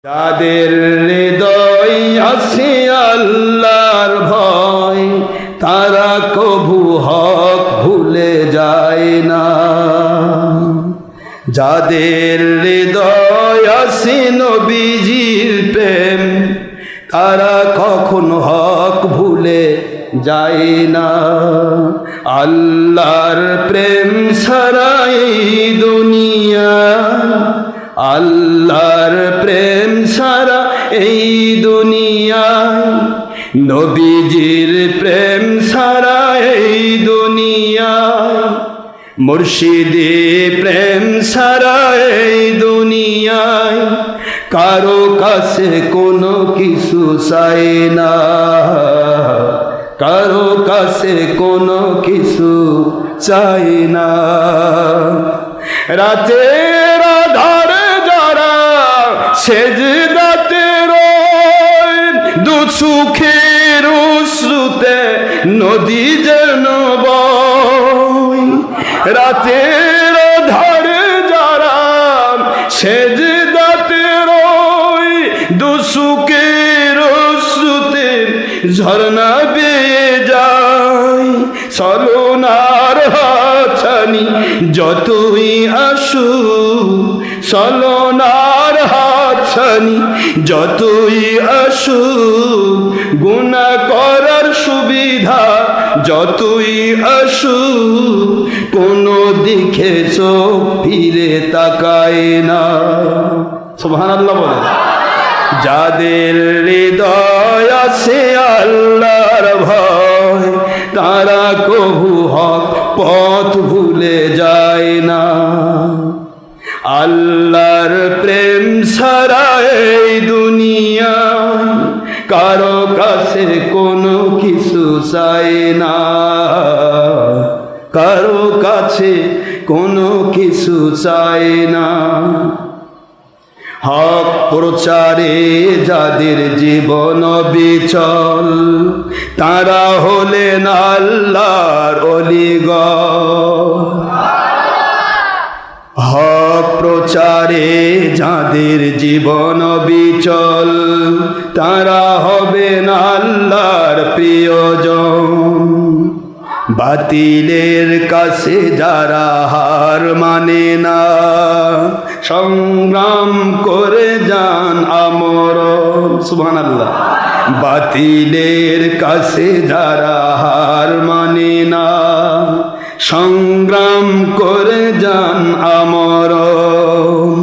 যাদের হৃদয় আছে আল্লাহর ভয়, তারা কভু হক ভুলে যায় না। যাদের হৃদয় আছে নবীজির প্রেম, তারা কখন হক ভুলে যায় না। আল্লাহর প্রেম ছাড়া এই দুনিয়া, আল্লাহর প্রেম ছাড়া এই দুনিয়ায়, নবীজির প্রেম ছাড়া এই দুনিয়ায়, মুর্শিদি প্রেম ছাড়া এই দুনিয়ায়, কারো কাছে কোনো কিছু চাই না, কারো কাছে কোনো কিছু চাই না। রাতের আধারে যারা সেজদাতে রয়, দু চোখের অশ্রুতে নদী যেন বয়। রাতের আধারে যারা সেজদাতে রয়, দু চোখের অশ্রুতে ঝরনা বেয়ে যায়। সলনার হাতছানি যতই আসু, সলনার হাতছানি যতই আসু, গুনাহ করার সুবিধা যতই আসু, কোনো দিকে চোখ ফিরে তাকায় না। সুবহানাল্লাহ বলে। যাদের হৃদয় আছে আল্লাহর ভয়, তারা কভু হক পথ ভুলে যায় না। আল্লাহর প্রেম ছাড়া এই দুনিয়া, কারো কাছে কোনো কিছু চাই না, কারো কাছে কোনো কিছু চাই না। হক প্রচারে যাদের জীবন বিচল, তারা হলেন আল্লাহর ওলিগণ। হক প্রচারে যাদের জীবন বিচল, তারা হবেন আল্লাহর প্রিয়জন। বাতিলের কাছে যারা হার মানে না, সংগ্রাম করে যান আমরণ। সুবহানাল্লাহ। বাতিলের কাছে যারা হার মানে না, সংগ্রাম করে যান আমরণ।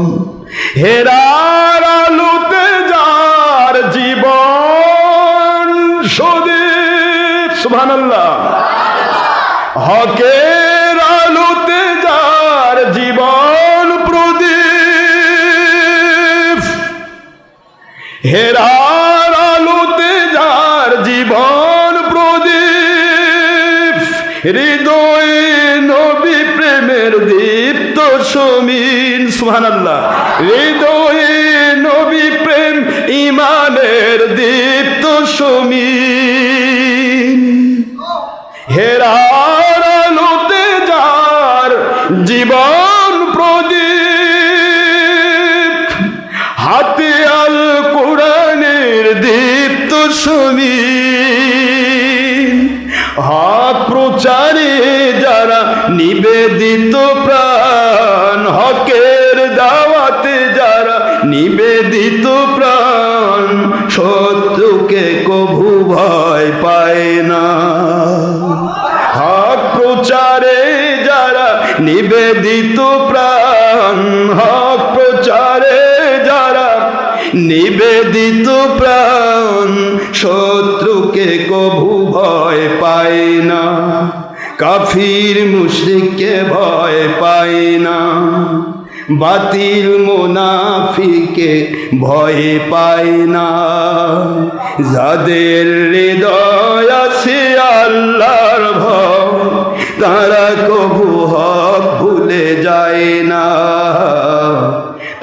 হেরার আলোতে যার জীবন সদীপ। সুবহানাল্লাহ। হকের আলোতে যার জীবন প্রদীপ, হেরার আলোতে যার জীবন প্রদীপ, হৃদয়ে নবী প্রেমের দীপ্ত সমীন। সুবহানাল্লাহ। হৃদয়ে নবী প্রেম ঈমানের দীপ্ত সমীন, হেরার আলোতে যার জীবন প্রদীপ, হাতে আল কোরআনের দীপ্ত সমীন। হক প্রচারে যারা নিবেদিত প্রাণ, হকের দাওয়াতে যারা নিবেদিত প্রাণ, শত্রুকে কভু ভয় পায় না। হক প্রচারে যারা নিবেদিত প্রাণ, হক প্রচারে যারা নিবেদিত প্রাণ, শত্রুকে কভু ভয় পায় না। কাফির মুশরিককে ভয় পায় না, বাতিল মুনাফিকে ভয় পায় না। যাদের হৃদয় আছে আল্লাহর ভয়, তারা কভু হক ভুলে যায় না,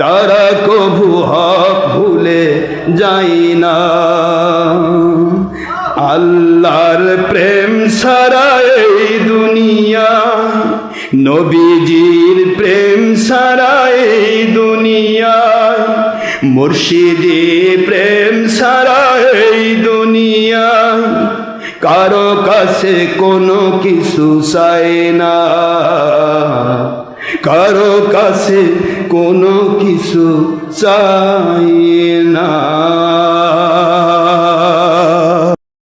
তারা কভু হক ভুলে যায় না। আল্লাহর প্রেম ছাড়া এই দুনিয়া, নবীজির প্রেম ছাড়া এই দুনিয়ায় মুর্শিদি প্রেম ছাড়া এই দুনিয়ায় কারো কাছে কোনো কিছু চাই না, কারো কাছে কোনো কিছু চাই না।